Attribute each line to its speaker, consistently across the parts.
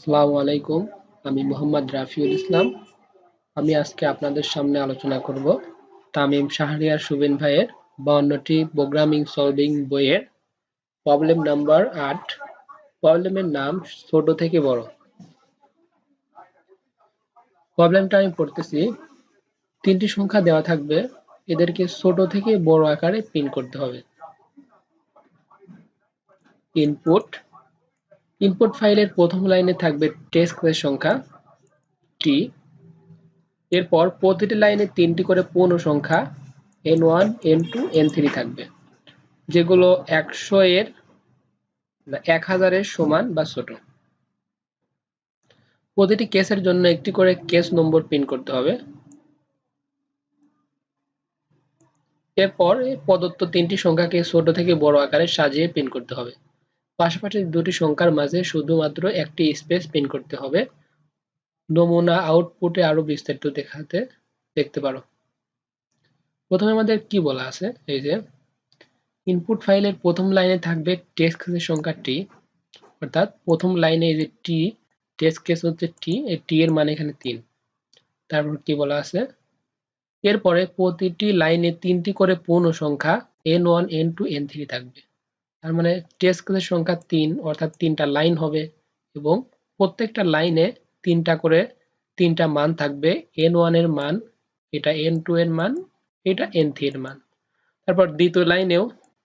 Speaker 1: আসসালামু আলাইকুম। আমি মোহাম্মদ রাফিউল ইসলাম। আমি আজকে আপনাদের সামনে আলোচনা করব তামিম শাহরিয়ার সুবিন ভাইয়ের 52টি প্রোগ্রামিং সলভিং বইয়ের প্রবলেম নাম্বার 8। প্রবলেমের নাম ছোট থেকে বড়। প্রবলেমটা আমি পড়তেছি। 3টি সংখ্যা দেওয়া থাকবে, এদেরকে ছোট থেকে বড় আকারে প্রিন্ট করতে হবে। ইনপুট ফাইলের প্রথম লাইনে থাকবে টেস্ট কেসের সংখ্যা টি। এরপর প্রতিটি লাইনে 3টি করে পূর্ণ সংখ্যা n1, n2, n3 থাকবে, যেগুলো 1000 এর সমান বা ছোট। প্রতিটি কেসের জন্য একটি করে কেস নম্বর প্রিন্ট করতে হবে। এরপর প্রদত্ত 3টি সংখ্যাকে ছোট থেকে বড় আকারে সাজিয়ে প্রিন্ট করতে হবে। পাশাপাশি দুটি সংখ্যার মাঝে শুধুমাত্র একটি স্পেস প্রিন্ট করতে হবে। নমুনা আউটপুটে আরো বিস্তারিত দেখতে পারো। প্রথমে আমাদের কি বলা আছে, এই যে ইনপুট ফাইলের প্রথম লাইনে থাকবে টেক্সট কেসের সংখ্যা টি, অর্থাৎ প্রথম লাইনে এই যে টি, টেক্সট কেস হচ্ছে টি, এই টি এর মানে এখানে 3। তারপর কি বলা আছে, এরপরে প্রতিটি লাইনে 3টি করে পূর্ণ সংখ্যা n1, n2, n3 থাকবে। তার মানে টেক্সট কেসের সংখ্যা 3, অর্থাৎ 3টা লাইন হবে এবং প্রত্যেকটা লাইনে 3টা মান থাকবে। n1 এর মান, এটা n2 এর মান, এটা n3 এর মান। তারপর দ্বিতীয় লাইনেও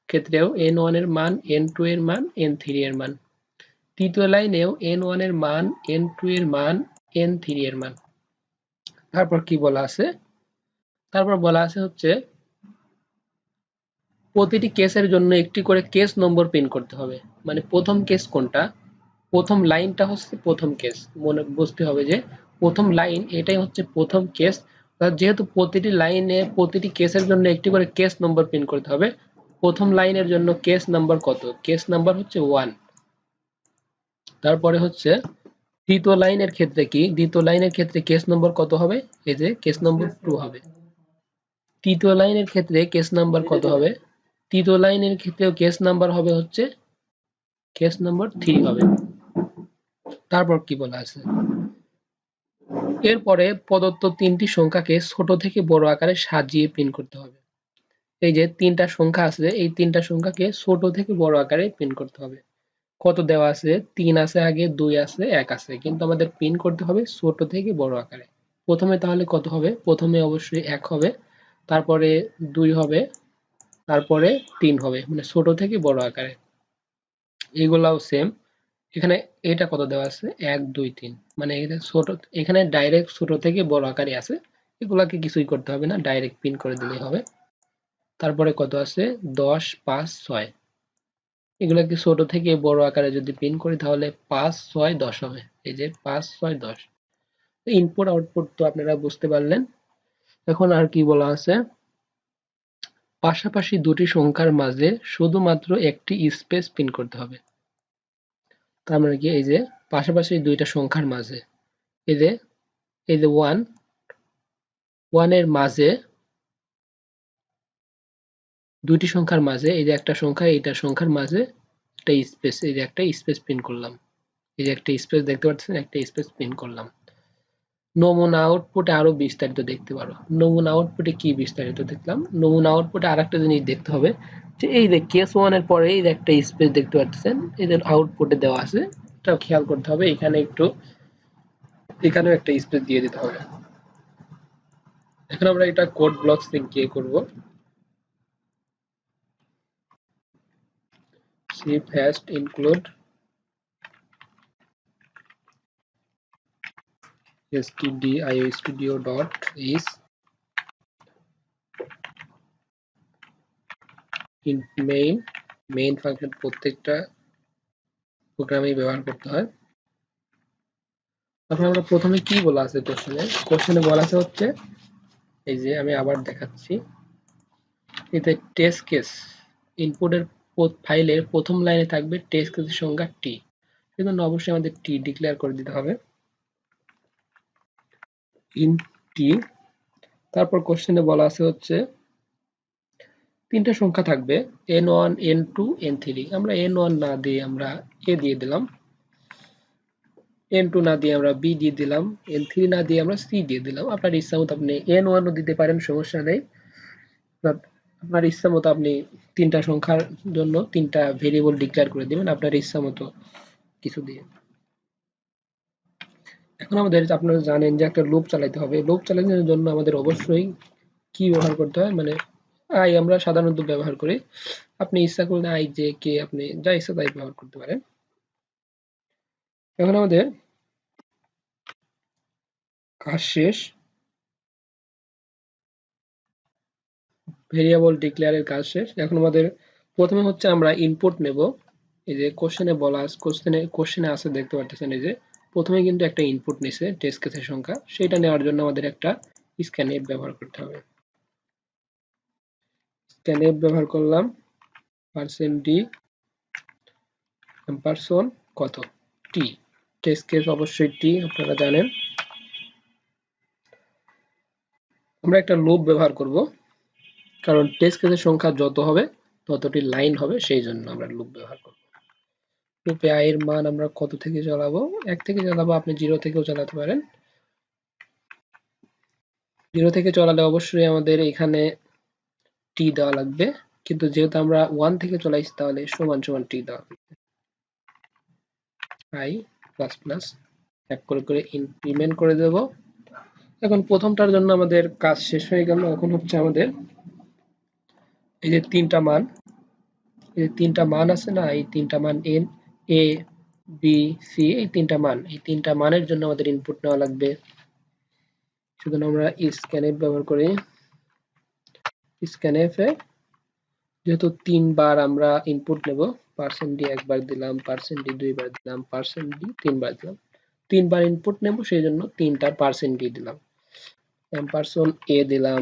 Speaker 1: ক্ষেত্রেও n1 এর মান, n2 এর মান, n3 এর মান। তৃতীয় লাইনেও n1 এর মান, n2 এর মান, n3 এর মান। তারপর কি বলা আছে, তারপর বলা আছে হচ্ছে প্রতিটি কেসের জন্য একটি করে কেস নম্বর প্রিন্ট করতে হবে। মানে প্রথম কেস কোনটা, প্রথম লাইনটা হচ্ছে প্রথম কেস। মনে বুঝতে হবে যে প্রথম লাইন এটাই হচ্ছে প্রথম কেস। যেহেতু প্রতিটি লাইনে প্রতিটি কেসের জন্য একটি করে কেস নম্বর প্রিন্ট করতে হবে, প্রথম লাইনের জন্য কেস নাম্বার কত, কেস নাম্বার হচ্ছে 1। তারপরে হচ্ছে দ্বিতীয় লাইনের ক্ষেত্রে কি, দ্বিতীয় লাইনের ক্ষেত্রে কেস নম্বর কত হবে, এই যে কেস নম্বর 2 হবে। তৃতীয় লাইনের ক্ষেত্রে কেস নাম্বার কত হবে, তৃতীয় লাইনের ক্ষেত্রেও কেস নাম্বার হবে হচ্ছে কেস নাম্বার 3 হবে। তারপর কি বলা আছে, এরপরে প্রদত্ত 3টি সংখ্যাকে ছোট থেকে বড় আকারে সাজিয়ে প্রিন্ট করতে হবে। এই যে 3টা সংখ্যা আছে, এই 3টা সংখ্যাকে ছোট থেকে বড় আকারে প্রিন্ট করতে হবে। কত দেওয়া আছে, 3 আছে, আগে 2 আছে, 1 আছে, কিন্তু আমাদের প্রিন্ট করতে হবে ছোট থেকে বড় আকারে। প্রথমে তাহলে কত হবে, প্রথমে অবশ্যই 1 হবে, তারপরে 2 হবে, তারপরে 3 হবে, মানে ছোট থেকে বড় আকারে। এগুলাও সেম। এখানে এটা কত দেওয়া আছে, 1, 2, 3, মানে এখানে ডাইরেক্ট ছোট থেকে বড় আকারে আছে। এগুলাকে কিছুই করতে হবে না, ডাইরেক্ট প্রিন্ট করে দিলেই হবে। তারপরে কত আছে, 10, 5, 6, এগুলাকে ছোট থেকে বড় আকারে যদি প্রিন্ট করি তাহলে 5, 6, 10 হবে। এই যে 5, 6, 10। ইনপুট আউটপুট তো আপনারা বুঝতে পারলেন। এখন আর কি বলা আছে, পাশাপাশি দুটি সংখ্যার মাঝে শুধুমাত্র একটি স্পেস প্রিন্ট করতে হবে। তার মানে কি, এই যে পাশাপাশি দুইটা সংখ্যার মাঝে, এই যে 1 এর মাঝে, দুইটি সংখ্যার মাঝে, এই যে একটা সংখ্যা এইটা সংখ্যার মাঝে একটা স্পেস, এই যে একটা স্পেস প্রিন্ট করলাম। এই যে একটা স্পেস দেখতে পাচ্ছেন, একটা স্পেস প্রিন্ট করলাম। নমুনা আউটপুটে আরো বিস্তারিত দেখতে পারো। নমুনা আউটপুটে কি বিস্তারিত দেখলাম, নমুনা আউটপুটে আরেকটা জিনিস দেখতে হবে যে এই যে কেস 1 এর পরে এই যে একটা স্পেস দেখতে পাচ্ছেন, এদের আউটপুটে দেওয়া আছে, এটা খেয়াল করতে হবে। এখানেও একটা স্পেস দিয়ে দিতে হবে। এখন আমরা এটা কোড ব্লকস দিয়ে করব। C first include stdiostudio.h main function প্রত্যেকটা প্রোগ্রামেই ব্যবহার করতে হয়। এখন আমরা প্রথমে কি বলা আছে কোশ্চেনে বলা আছে হচ্ছে, এই যে আমি আবার দেখাচ্ছি, এতে টেস্ট কেস ইনপুটের ফাইলের প্রথম লাইনে থাকবে টেস্ট কেসের সংখ্যা টি। সেজন্য অবশ্যই আমাদের টি ডিক্লেয়ার করে দিতে হবে, ইন টি। তারপর কোশ্চেনে বলা আছে হচ্ছে 3টা সংখ্যা থাকবে n1, n2, n3। আমরা n1 না দিয়ে আমরা a দিয়ে দিলাম। n2 না দিয়ে আমরা b দিয়ে দিলাম, n3 না দিয়ে আমরা c দিয়ে দিলাম। আপনার ইচ্ছা মতো আপনি n1 ও দিতে পারেন, সমস্যা নেই। আপনার ইচ্ছা মতো আপনি তিনটা সংখ্যার জন্য তিনটা ভেরিয়েবল ডিক্লেয়ার করে দিবেন আপনার ইচ্ছা মতো কিছু দিয়ে। এখন আমাদের, আপনারা জানেন যে একটা লুপ চালাতে হবে। লুপ চালানোর জন্য আমাদের অবশ্যই কি ব্যবহার করতে হয়, মানে আই আমরা সাধারণত ব্যবহার করি। আপনি ইচ্ছা করলে আই, জে, কে আপনি যা ইচ্ছা তাই ব্যবহার করতে পারেন। এখন আমাদের কাজ শেষ, ভেরিয়েবল ডিক্লেয়ারের কাজ শেষ। এখন আমাদের প্রথমে হচ্ছে আমরা ইনপুট নেব। এই যে কোশ্চেনে বলা আছে, কোশ্চেনে আছে দেখতে পাচ্ছেন, এই যে প্রথমে কিন্তু একটা ইনপুট নিছে টেস্ট কেসের সংখ্যা, সেটা নেওয়ার জন্য আমাদের একটা স্ক্যানএফ ব্যবহার করতে হবে। স্ক্যানএফ ব্যবহার করলাম, %d এম্পারসন কত টি, টেস্ট কেস অবশ্যই টি, আপনারা জানেন। আমরা একটা লুপ ব্যবহার করব, কারণ টেস্ট কেসের সংখ্যা যত হবে ততটি লাইন হবে, সেই জন্য আমরা লুপ ব্যবহার করব। লুপে আই এর মান আমরা কত থেকে চালাবো, 1 থেকে চালাবো, আপনি 0 থেকেও চালাতে পারেন। 0 থেকে চালালে অবশ্যই আমাদের এখানে টি দেওয়া লাগবে, কিন্তু যেহেতু আমরা 1 থেকে চলাইছি তাহলে সমান সমান টি দেওয়া লাগবে। আই প্লাস প্লাস এক করে করে ইনক্রিমেন্ট করে দেব। এখন প্রথমটার জন্য আমাদের কাজ শেষ হয়ে গেল। এখন হচ্ছে আমাদের এই যে তিনটা মান, এই তিনটা মান আছে না, এই তিনটা মান এন, এ, বি, সি, এই তিনটা মান, এই তিনটা মানের জন্য আমাদের ইনপুট নেওয়া লাগবে। সেজন্য আমরা স্ক্যানএফ ব্যবহার করি। স্ক্যানএফ এ যেহেতু তিনবার আমরা ইনপুট নেব, %d একবার দিলাম, %d দুইবার দিলাম, %d তিনবার দিলাম, তিনবার ইনপুট নেব, সেই জন্য তিনটা %d দিলাম। এম্পারসন এ দিলাম,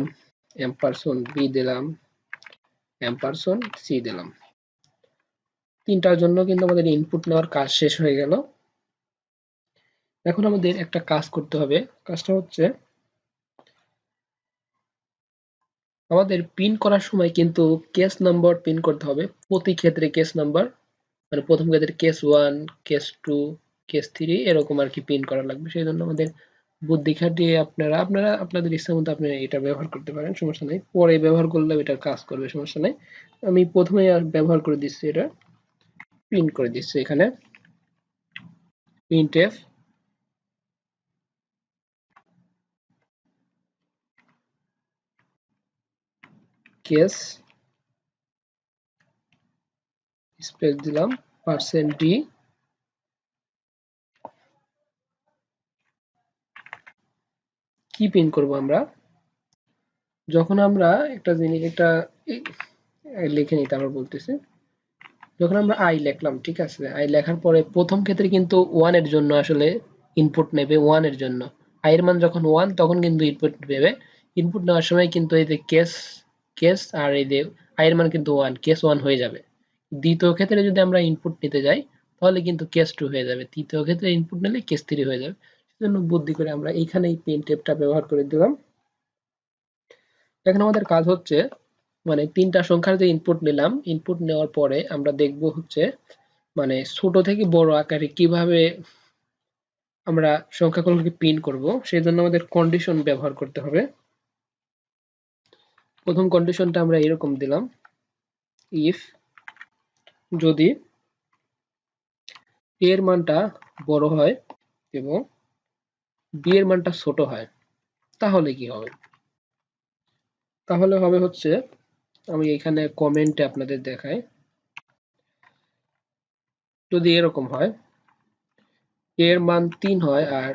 Speaker 1: এম্পারসন বি দিলাম, এম্পারসন সি দিলাম। তিনটার জন্য কিন্তু আমাদের ইনপুট নেওয়ার কাজ শেষ হয়ে গেল। এখন আমাদের একটা কাজ করতে হবে। কাজটা হচ্ছে আমাদের পিন করার সময় কিন্তু কেস নাম্বার পিন করতে হবে। প্রতি ক্ষেত্রে কেস নাম্বার, মানে প্রথম ক্ষেত্রে কেস 1, কেস 2, কেস 3 এরকম আর কি পিন করা লাগবে। সেই জন্য আমাদের বুদ্ধি খাটিয়ে আপনারা আপনাদের ইচ্ছা মতো আপনি এটা ব্যবহার করতে পারেন, সমস্যা নেই। পরে ব্যবহার করলে এটার কাজ করবে, সমস্যা নেই। আমি প্রথমে ব্যবহার করে দিচ্ছি, এটা প্রিন্ট করে দিচ্ছি এখানে printf কেস স্পেস দিলাম %d কি প্রিন্ট করব আমরা, যখন আমরা একটা জিনিস একটা লিখে নিতে আমরা বলতেছি, যখন আমরা আই লিখলাম, ঠিক আছে, আই লেখার পরে প্রথম ক্ষেত্রে কিন্তু 1 এর জন্য আসলে ইনপুট নেবে, 1 এর জন্য আই এর মান যখন 1 তখন কিন্তু ইনপুট নেবে। ইনপুট নেওয়ার সময় কিন্তু এই যে কেস কেস আর এই যে আই এর মান কিন্তু 1, কেস 1 হয়ে যাবে। দ্বিতীয় ক্ষেত্রে যদি আমরা ইনপুট নিতে যাই তাহলে কিন্তু কেস 2 হয়ে যাবে। তৃতীয় ক্ষেত্রে ইনপুট নিলে কেস 3 হয়ে যাবে। সেজন্য বুদ্ধি করে আমরা এইখানে এই প্রিন্টফটা ব্যবহার করে দিলাম। এখন আমাদের কাজ হচ্ছে, মানে তিনটা সংখ্যার যে ইনপুট নিলাম, ইনপুট নেওয়ার পরে আমরা দেখব হচ্ছে মানে ছোট থেকে বড় আকারে কিভাবে আমরা সংখ্যাগুলোকে প্রিন্ট করব। সেই জন্য আমাদের কন্ডিশন ব্যবহার করতে হবে। প্রথম কন্ডিশনটা আমরা এরকম দিলাম, ইফ যদি a এর মানটা বড় হয় এবং b এর মানটা ছোট হয় তাহলে কি হবে। তাহলে হবে হচ্ছে, আমি এখানে কমেন্টে আপনাদের দেখাই, যদি এরকম হয় a এর মান 3 হয় আর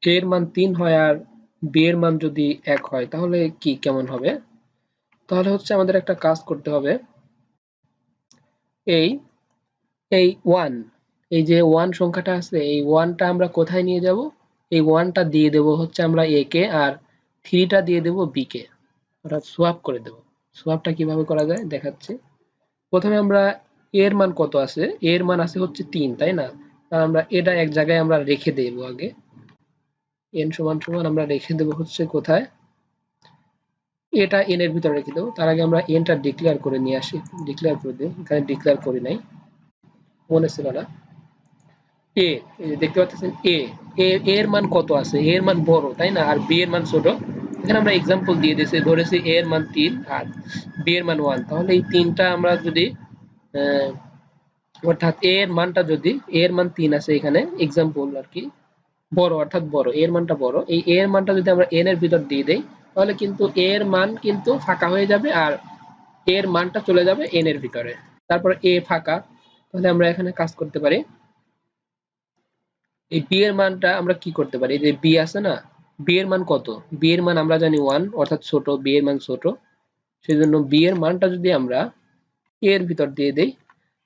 Speaker 1: a এর মান 3 হয় আর b এর মান যদি 1 হয় তাহলে কি কেমন হবে। তাহলে হচ্ছে আমাদের একটা কাজ করতে হবে, এই এই 1, এই যে 1 সংখ্যাটা আছে, এই 1টা আমরা কোথায় নিয়ে যাব, এই 1টা দিয়ে দেব হচ্ছে আমরা a কে, আর 3টা দিয়ে দেব b কে, অর্থাৎ সোয়াপ করে দেব। সোয়াপটা কিভাবে করা যায় দেখাচ্ছি। প্রথমে আমরা a এর মান কত আছে, a এর মান আছে হচ্ছে 3, তাই না। তাহলে আমরা এটা এক জায়গায় আমরা রেখে দেব আগে, n সমান সমান আমরা রেখে দেব হচ্ছে কোথায়, এটা n এর ভিতরে রেখে দেবো। তার আগে আমরা n টা ডিক্লেয়ার করে নিয়ে আসি, ডিক্লেয়ার করে দিই, এখানে ডিক্লেয়ার করি নাই, মনে ছিল না। এ, এই যে দেখতে পাচ্ছেন এ, এর মান কত আছে, এর মান বড় তাই না, আর বি এর মান ছোট। এখানে আমরা এক্সাম্পল দিয়ে দিয়েছি, ধরেছি এ এর মান 3 আর বি এর মান 1, তাহলে এই তিনটা আমরা যদি অর্থাৎ এ এর মানটা যদি, এ এর মান 3 আছে এখানে এক্সাম্পল আর কি, বড় অর্থাৎ বড়, এর মানটা বড়, এই এর মানটা যদি আমরা এন এর ভিতর দিয়ে দেই, তাহলে কিন্তু এর মান কিন্তু ফাঁকা হয়ে যাবে আর এর মানটা চলে যাবে এন এর ভিতরে। তারপর এ ফাঁকা, তাহলে আমরা এখানে কাজ করতে পারি, এই বি এর মানটা আমরা কি করতে পারি, এই যে বি আছে না, বি এর মান কত, বি এর মান আমরা জানি 1 অর্থাৎ ছোট, বি এর মান ছোট, সেই জন্য বি এর মানটা যদি আমরা এর ভিতর দিয়ে দেই,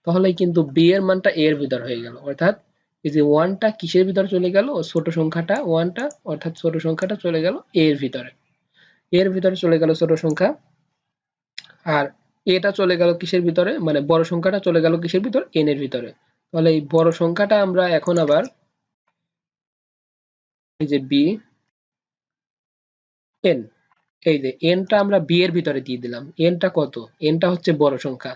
Speaker 1: তাহলে কিন্তু বি এর মানটা এর ভিতর হয়ে গেল, অর্থাৎ এই যে ওয়ানটা কিসের ভিতর চলে গেল, ছোট সংখ্যাটা ওয়ানটা, অর্থাৎ ছোট সংখ্যাটা চলে গেল এর ভিতরে, এর ভিতরে চলে গেল ছোট সংখ্যা, আর এটা চলে গেল কিসের ভিতরে, মানে বড় সংখ্যাটা চলে গেল কিসের ভিতর, এন এর ভিতরে। তাহলে এই বড় সংখ্যাটা আমরা এখন আবার এই যে বি এন, এই যে এনটা আমরা বি এর ভিতরে দিয়ে দিলাম, এনটা কত, এনটা হচ্ছে বড় সংখ্যা,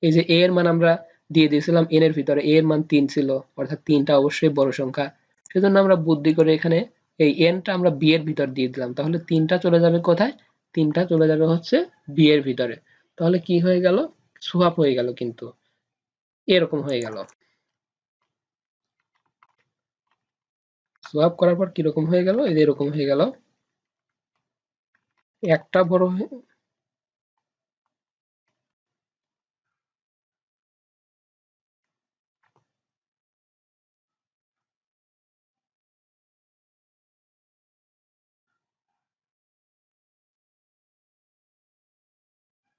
Speaker 1: এই যে এ এর মান আমরা দিয়ে দিয়েছিলাম এন এর ভিতরে, এ এর মান 3 ছিল, অর্থাৎ 3টা অবশ্যই বড় সংখ্যা, সেজন্য আমরা বুদ্ধি করে এখানে এই এনটা আমরা বি এর ভিতর দিয়ে দিলাম, তাহলে 3টা চলে যাবে কোথায়, 3টা চলে যাবে হচ্ছে বি এর ভিতরে। তাহলে কি হয়ে গেল, সোয়াপ হয়ে গেল, কিন্তু এরকম হয়ে গেল, সোয়াপ করার পর কিরকম হয়ে গেল, এই যে এরকম হয়ে গেল, একটা বড়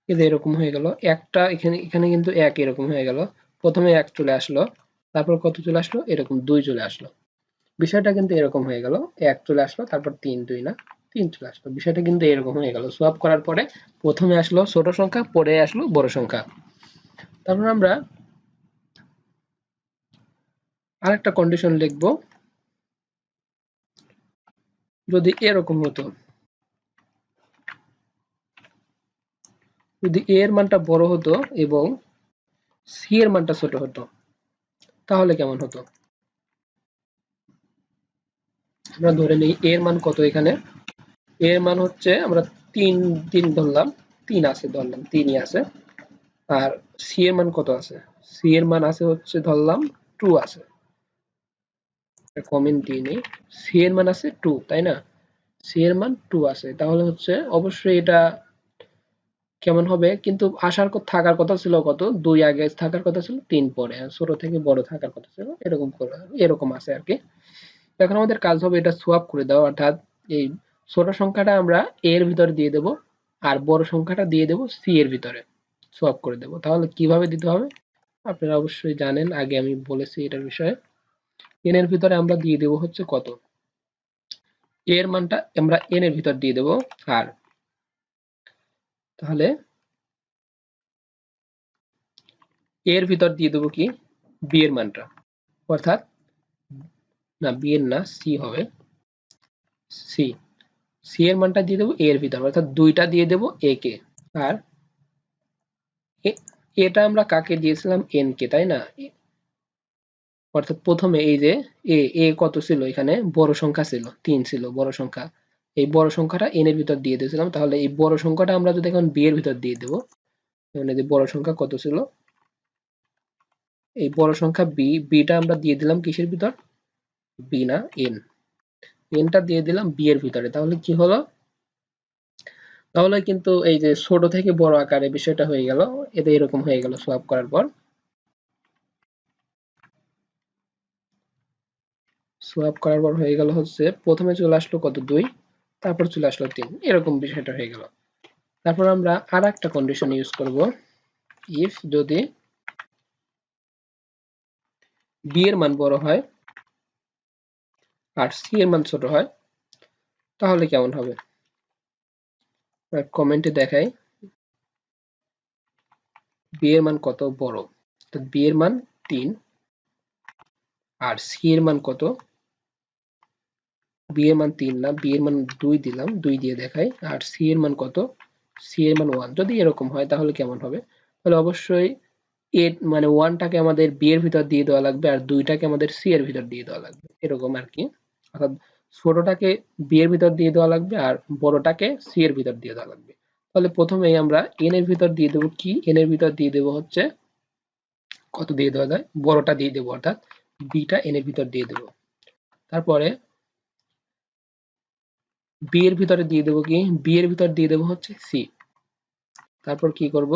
Speaker 1: এই যে এরকম হয়ে গেল, একটা এখানে এখানে কিন্তু এক এরকম হয়ে গেল, প্রথমে এক চলে আসলো, তারপর কত চলে আসলো, এরকম 2 চলে আসলো, বিষয়টা কিন্তু এরকম হয়ে গেল, এক চলে আসলো, তারপর 3, 2 না 3 চলে আসলো, বিষয়টা কিন্তু এরকম হয়ে গেল, সোয়াপ করার পরে প্রথমে আসলো ছোট সংখ্যা, পরে আসলো বড় সংখ্যা। তারপর আমরা আরেকটা কন্ডিশন লিখবো, যদি এরকম হতো, যদি এ এর মানটা বড় হতো এবং সি এর মানটা ছোট হতো, তাহলে কেমন হতো, আমরা ধরে নিই এর মান কত, এখানে এর মান হচ্ছে আমরা 3 3 ধরলাম, 3 আছে ধরলাম, 3ই আছে, আর সি এর মান কত আছে, সি এর মান আছে হচ্ছে ধরলাম 2 আছে, কমেন্ট দিয়ে নেই, সি এর মান আছে 2 তাই না, সি এর মান 2 আছে, তাহলে হচ্ছে অবশ্যই এটা কেমন হবে, কিন্তু আসার থাকার কথা ছিল কত, 2 আগে থাকার কথা ছিল, 3 পরে, আর ছোট থেকে বড় থাকার কথা ছিল, এরকম করে এরকম আছে আর কি। এখন আমাদের কাজ হবে এটা সোয়াপ করে দেওয়া, অর্থাৎ এই ছোট সংখ্যাটা আমরা এ এর ভিতরে দিয়ে দেব, আর বড় সংখ্যাটা দিয়ে দেব সি এর ভিতরে, সোয়াপ করে দেব। তাহলে কিভাবে দিতে হবে আপনারা অবশ্যই জানেন, আগে আমি বলেছি এটার বিষয়ে। এন এর ভিতরে আমরা দিয়ে দেব হচ্ছে কত, এর মানটা আমরা এন এর ভিতর দিয়ে দেব, আর তাহলে এর ভিতর দিয়ে দেব কি, বি এর মানটা, অর্থাৎ না বি এর না, সি হবে, সি, সি এর মানটা দিয়ে দেবো এর ভিতর, অর্থাৎ 2টা দিয়ে দেবো এ কে, আর এটা আমরা কাকে দিয়েছিলাম, এন কে তাই না, অর্থাৎ প্রথমে এই যে এ কত ছিল, এখানে বড় সংখ্যা ছিল 3 ছিল বড় সংখ্যা, এই বড় সংখ্যাটা এন এর ভিতর দিয়ে দিয়েছিলাম, তাহলে এই বড় সংখ্যাটা আমরা যদি এখন বি এর ভিতর দিয়ে দেবো, মানে যে বড় সংখ্যা কত ছিল, এই বড় সংখ্যা বি, বিটা আমরা দিয়ে দিলাম কিসের ভিতর, বি না এন, এনটা দিয়ে দিলাম বি এর ভিতরে, তাহলে কি হলো, তাহলে কিন্তু এই যে ছোট থেকে বড় আকারে বিষয়টা হয়ে গেল, এতে এরকম হয়ে গেল সোয়াপ করার পর, সোয়াপ করার পর হয়ে গেল হচ্ছে প্রথমে চলে আসলো কত 2, তারপর চলে আসলো 3, এরকম বিষয়টা হয়ে গেল। তারপর আমরা আর একটা কন্ডিশন ইউজ করব, ইফ যদি বি এর মান বড় হয় আর সি এর মান ছোট হয়, তাহলে কেমন হবে, কমেন্টে দেখাই বি এর মান কত বড়, তো বি এর মান 3 আর সি এর মান কত, বি এর মান 3 না, বি এর মান 2 দিলাম, 2 দিয়ে দেখাই, আর সি এর মান কত, সি এর মান 1, যদি এরকম হয় তাহলে কেমন হবে, তাহলে অবশ্যই এ মানে 1টাকে আমাদের বি এর ভিতর দিয়ে দেওয়া লাগবে আর 2টাকে আমাদের সি এর ভিতর দিয়ে দেওয়া লাগবে, এরকম আর কি। অর্থাৎ ছোটটাকে বি এর ভিতর দিয়ে দেওয়া লাগবে আর বড়টাকে সি এর ভিতর দিয়ে দেওয়া লাগবে। তাহলে প্রথমেই আমরা এন এর ভিতর দিয়ে দেবো কি, এন এর ভিতর দিয়ে দেবো হচ্ছে কত দিয়ে দেওয়া যায়, বড়টা দিয়ে দেবো, অর্থাৎ বিটা এন এর ভিতর দিয়ে দেবো। তারপরে বি এর ভিতরে দিয়ে দেবো কি, বি এর ভিতর দিয়ে দেবো হচ্ছে সি। তারপর কি করব,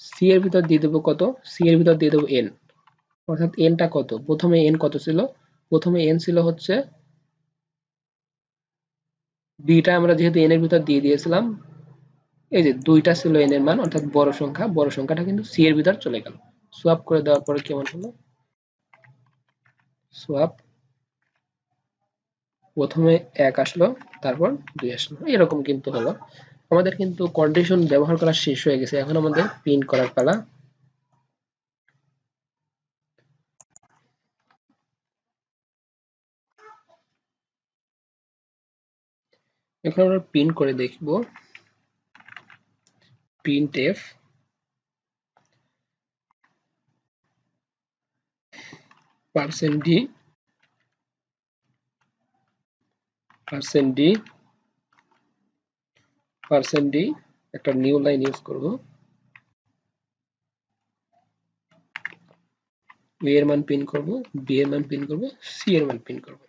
Speaker 1: সি এর ভিতর দিয়ে দেবো কত, সি এর ভিতর দিয়ে দেবো এন। অর্থাৎ এনটা কত, প্রথমে এন কত ছিল, প্রথমে এন ছিল হচ্ছে, বিটা আমরা যেহেতু এন এর ভিতর দিয়ে দিয়েছিলাম, এই যে 2টা ছিল এন এর মান, অর্থাৎ বড় সংখ্যা, বড় সংখ্যাটা কিন্তু সি এর ভিতর চলে গেল। সোয়াপ করে দেওয়ার পরে কেমন হলো, সোয়াপ প্রথমে 1 আসলো, তারপর 2 আসলো, এরকম কিন্তু হলো। আমাদের কিন্তু কন্ডিশন ব্যবহার করা শেষ হয়ে গেছে, এখন আমাদের প্রিন্ট করার পালা। এখন আমরা প্রিন্ট করে দেখব, প্রিন্ট এফ %d %d একটা নিউ লাইন ইউজ করব, a এর মান প্রিন্ট করব, b এর মান প্রিন্ট করব, c এর মান প্রিন্ট করব।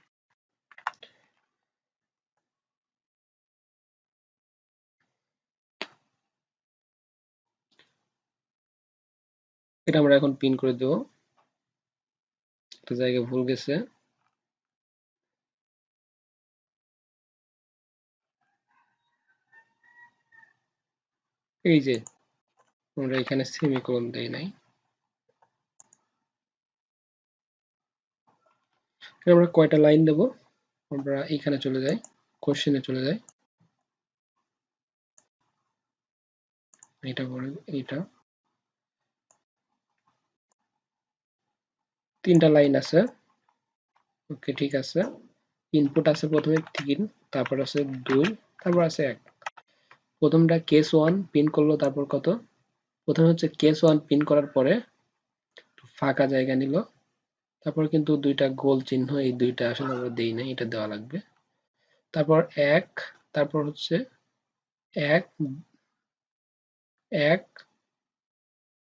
Speaker 1: এটা আমরা এখন প্রিন্ট করে দেব, একটা জায়গায় ভুল গেছে, এই যে আমরা এখানে সেমিকোলন দেই নাই। আমরা কয়টা লাইন দেব, আমরা এখানে চলে যাই, কোশ্চেনে চলে যাই, এটা বলে এটা 3টা লাইন আছে, ওকে ঠিক আছে। ইনপুট আছে প্রথমে 3, তারপর আছে 2, তারপর আছে 1। প্রথমটা কেস 1 প্রিন্ট করলো, তারপর কত, প্রথমে হচ্ছে কেস 1 প্রিন্ট করার পরে ফাঁকা জায়গা নিল, তারপর কিন্তু 2টা গোল চিহ্ন, এই 2টা আসলে আমরা দেই নাই, এটা দেওয়া লাগবে। তারপর 1, তারপর হচ্ছে 1 1,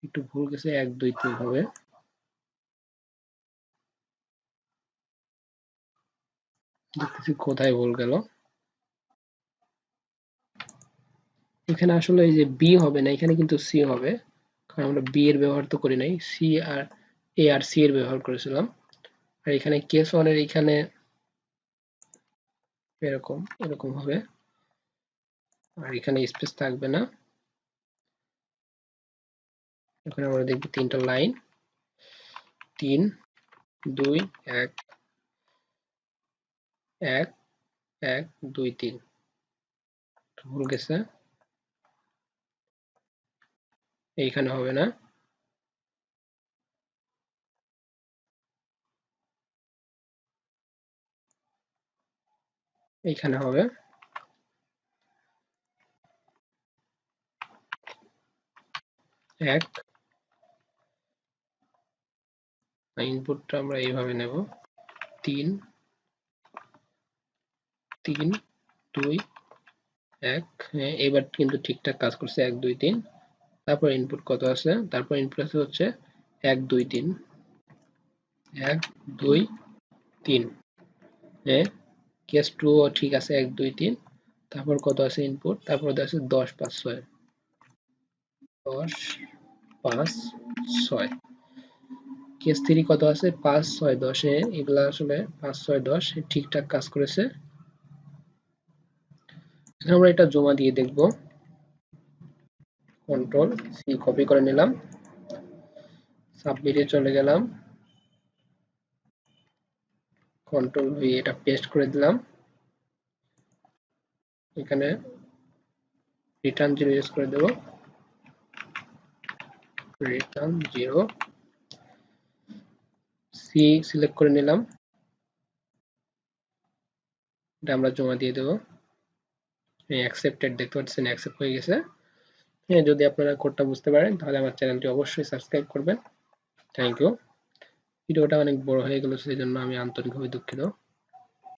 Speaker 1: একটু ভুল গেছে, 1 2 3 হবে, দেখতেছি কোথায় ভুল গেল। এখানে আসলে এই যে বি হবে না, এখানে কিন্তু সি হবে, কারণ আমরা বি এর ব্যবহার তো করি নাই, সি আর এ আর সি এর ব্যবহার করেছিলাম। আর এখানে কেস 1 এর এখানে এরকম এরকম হবে, আর এখানে স্পেস থাকবে না। এখানে আমরা দেখব 3টা লাইন, 3 2 1 1 1 2 3, ভুল গেছে, এইখানে হবে না, এইখানে হবে। 1 ইনপুটটা আমরা এইভাবে নেব, 3 3 2 1, এবার কিন্তু ঠিকঠাক কাজ করছে, 1 2 3। তারপর ইনপুট কত আছে, তারপর ইনপুট আছে হচ্ছে 1 2 3, 1 2 3, হ্যাঁ কেস 2 ও ঠিক আছে, 1 2 3। তারপর কত আছে ইনপুট, তারপর আছে 10 5 6, 10 5 6। কেস 3 কত আছে, 5 6 10, এগুলা আসলে 5 6 10 ঠিকঠাক কাজ করেছে। এখন আমরা এটা জমা দিয়ে দেখব, কন্ট্রোল সি কপি করে নিলাম, সাবমিটে চলে গেলাম, কন্ট্রোল ভি এটা পেস্ট করে দিলাম, এখানে রিটার্ন 0 ইউজ করে দেব, রিটার্ন 0, সি সিলেক্ট করে নিলাম, এটা আমরা জমা দিয়ে দেব। অ্যাকসেপ্টেড দেখতে পাচ্ছেন, অ্যাকসেপ্ট হয়ে গেছে। হ্যাঁ, যদি আপনারা কোডটা বুঝতে পারেন তাহলে আমার চ্যানেলটি অবশ্যই সাবস্ক্রাইব করবেন। Thank you. ভিডিওটা অনেক বড় হয়ে গেল, সেই জন্য আমি আন্তরিকভাবে দুঃখিত।